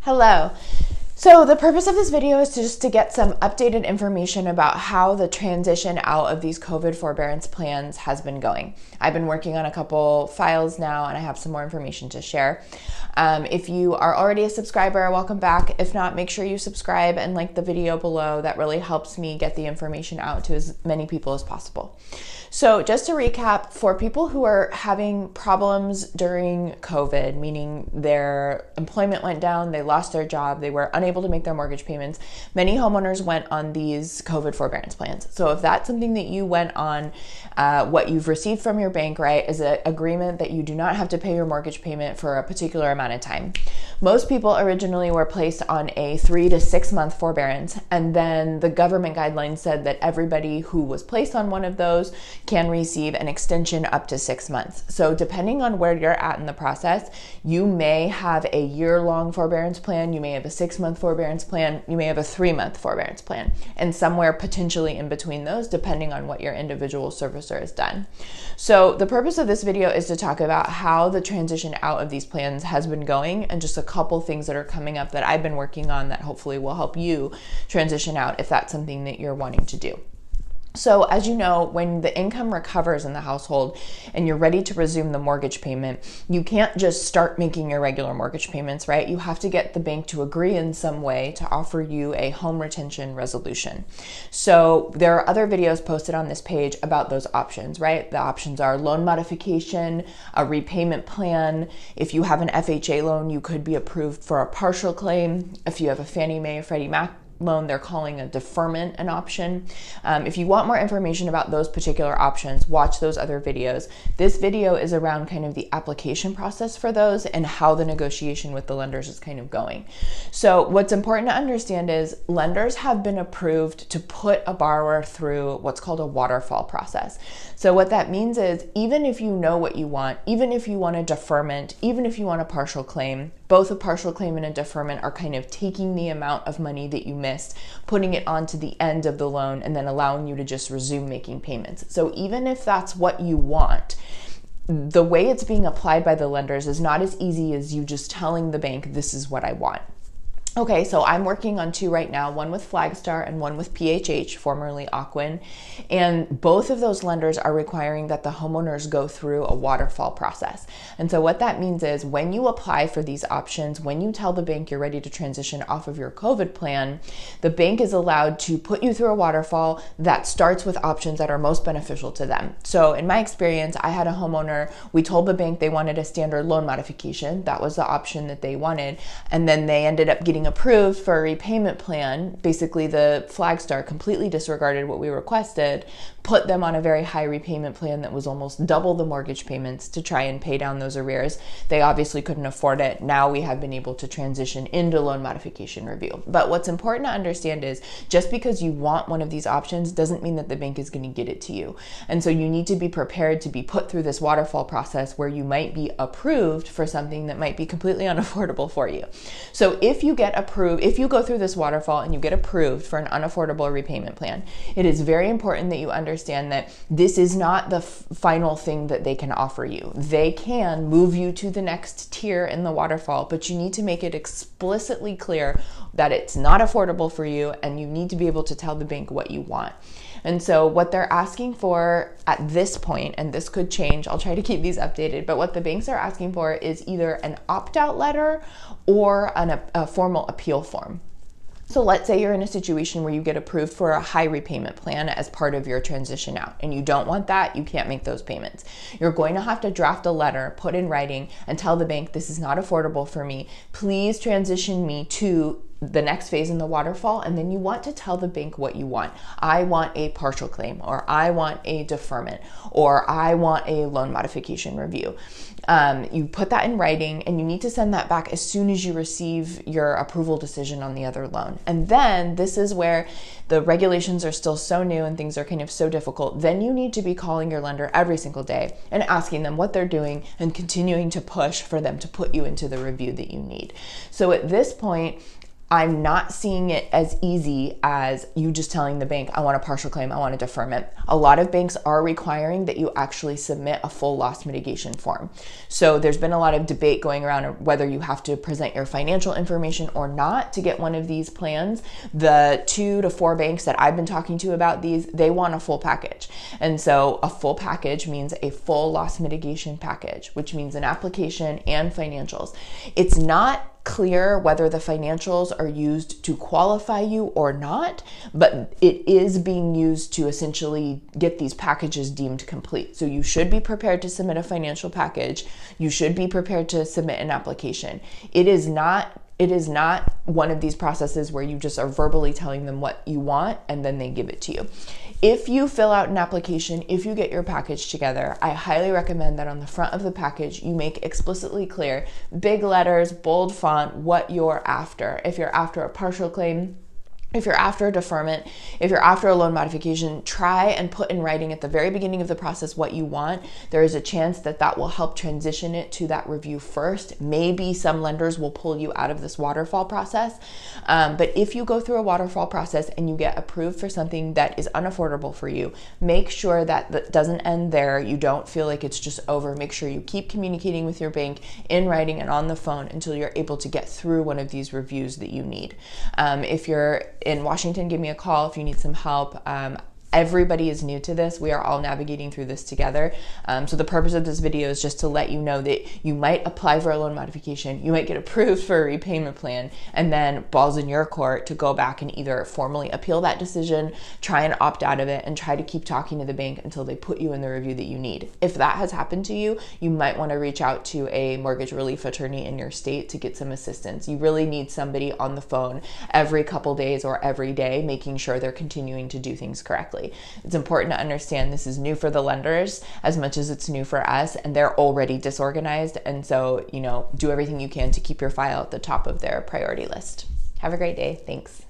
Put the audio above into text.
Hello. So the purpose of this video is just to get some updated information about how the transition out of these COVID forbearance plans has been going. I've been working on a couple files now and I have some more information to share. If you are already a subscriber, welcome back. If not, make sure you subscribe and like the video below. That really helps me get the information out to as many people as possible. So just to recap, for people who are having problems during COVID, meaning their employment went down, they lost their job, they were unable to make their mortgage payments, many homeowners went on these COVID forbearance plans. So if that's something that you went on, what you've received from your bank, right, is an agreement that you do not have to pay your mortgage payment for a particular amount of time. Most people originally were placed on a 3 to 6 month forbearance, and then the government guidelines said that everybody who was placed on one of those can receive an extension up to 6 months. So depending on where you're at in the process, you may have a year-long forbearance plan, you may have a 6-month forbearance plan, you may have a 3-month forbearance plan, and somewhere potentially in between those, depending on what your individual servicer has done. So the purpose of this video is to talk about how the transition out of these plans has been going and just a couple things that are coming up that I've been working on that hopefully will help you transition out if that's something that you're wanting to do. So as you know, when the income recovers in the household and you're ready to resume the mortgage payment, you can't just start making your regular mortgage payments, right? You have to get the bank to agree in some way to offer you a home retention resolution. So there are other videos posted on this page about those options, right? The options are loan modification, a repayment plan. If you have an FHA loan, you could be approved for a partial claim. If you have a Fannie Mae or Freddie Mac loan, they're calling a deferment an option. If you want more information about those particular options, watch those other videos. This video is around kind of the application process for those and how the negotiation with the lenders is kind of going. So what's important to understand is lenders have been approved to put a borrower through what's called a waterfall process. So what that means is even if you know what you want, even if you want a deferment, even if you want a partial claim, both a partial claim and a deferment are kind of taking the amount of money that you missed, putting it onto the end of the loan, and then allowing you to just resume making payments. So even if that's what you want, the way it's being applied by the lenders is not as easy as you just telling the bank, this is what I want. Okay, so I'm working on two right now, one with Flagstar and one with PHH, formerly Ocwen, and both of those lenders are requiring that the homeowners go through a waterfall process. And so what that means is when you apply for these options, when you tell the bank you're ready to transition off of your COVID plan, the bank is allowed to put you through a waterfall that starts with options that are most beneficial to them. So in my experience, I had a homeowner, we told the bank they wanted a standard loan modification. That was the option that they wanted. And then they ended up getting approved for a repayment plan. Basically, the Flagstar completely disregarded what we requested, put them on a very high repayment plan that was almost double the mortgage payments to try and pay down those arrears. They obviously couldn't afford it. Now we have been able to transition into loan modification review. But what's important to understand is just because you want one of these options doesn't mean that the bank is going to get it to you. And so you need to be prepared to be put through this waterfall process where you might be approved for something that might be completely unaffordable for you. So if you get approved, if you go through this waterfall and you get approved for an unaffordable repayment plan, it is very important that you understand that this is not the final thing that they can offer you. They can move you to the next tier in the waterfall, but you need to make it explicitly clear that it's not affordable for you and you need to be able to tell the bank what you want. And so what they're asking for at this point, and this could change, I'll try to keep these updated, but what the banks are asking for is either an opt-out letter or a formal appeal form. So let's say you're in a situation where you get approved for a high repayment plan as part of your transition out, and you don't want that, you can't make those payments. You're going to have to draft a letter, put in writing, and tell the bank, this is not affordable for me. Please transition me to the next phase in the waterfall, and then you want to tell the bank what you want. I want a partial claim, or I want a deferment, or I want a loan modification review. You put that in writing and you need to send that back as soon as you receive your approval decision on the other loan. And then this is where the regulations are still so new and things are kind of so difficult. Then you need to be calling your lender every single day and asking them what they're doing and continuing to push for them to put you into the review that you need. So at this point, I'm not seeing it as easy as you just telling the bank, I want a partial claim, I want a deferment. A lot of banks are requiring that you actually submit a full loss mitigation form. So there's been a lot of debate going around whether you have to present your financial information or not to get one of these plans. The 2 to 4 banks that I've been talking to about these, they want a full package. And so a full package means a full loss mitigation package, which means an application and financials. It's not clear whether the financials are used to qualify you or not, but it is being used to essentially get these packages deemed complete. So you should be prepared to submit a financial package. You should be prepared to submit an application. It is not one of these processes where you just are verbally telling them what you want and then they give it to you. If you fill out an application, if you get your package together, I highly recommend that on the front of the package, you make explicitly clear, big letters, bold font, what you're after. If you're after a partial claim, if you're after a deferment, if you're after a loan modification, try and put in writing at the very beginning of the process what you want. There is a chance that that will help transition it to that review first. Maybe some lenders will pull you out of this waterfall process. But if you go through a waterfall process and you get approved for something that is unaffordable for you, make sure that that doesn't end there. You don't feel like it's just over. Make sure you keep communicating with your bank in writing and on the phone until you're able to get through one of these reviews that you need. If you're in Washington, give me a call if you need some help. Everybody is new to this. We are all navigating through this together. So the purpose of this video is just to let you know that you might apply for a loan modification, you might get approved for a repayment plan, and then ball's in your court to go back and either formally appeal that decision, try and opt out of it, and try to keep talking to the bank until they put you in the review that you need. If that has happened to you, you might want to reach out to a mortgage relief attorney in your state to get some assistance. You really need somebody on the phone every couple days or every day, making sure they're continuing to do things correctly. It's important to understand this is new for the lenders as much as it's new for us, and they're already disorganized. And so, do everything you can to keep your file at the top of their priority list. Have a great day. Thanks.